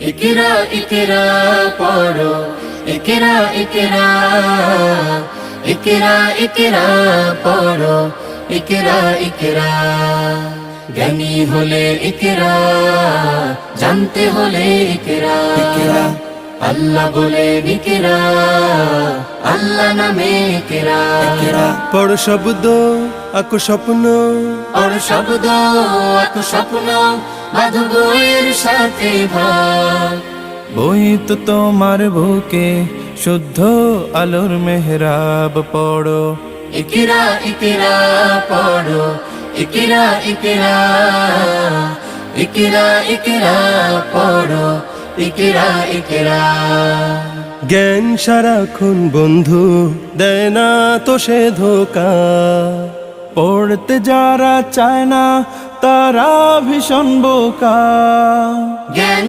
ইকরা ইকরা পড়ো, ইকরা ইকরা, ইকরা ইকরা পড়ো, ইকরা ইকরা। জ্ঞানী হলে ইকরা, জানতে হলে ইকরা। আল্লাহ বলে ইকরা, আল্লাহ নামে ইকরা। পড় শব্দ আঁকো স্বপ্ন, পড় শব্দ আঁকো স্বপ্ন, বাঁধো বইয়ের সাথে ভাগ। বই তো তোমার বুকে শুদ্ধ আলোর মেহরাব পড়ো। ইকরা ইকরা পড়ো, ইকরা ইকরা, ইকরা ইকরা পড়ো, ইকরা ইকরা। জ্ঞান সারাক্ষণ বন্ধু দেয় না তো সে ধোকা। পড়তে যারা চায় না তারা ভীষণ বোকা। জ্ঞান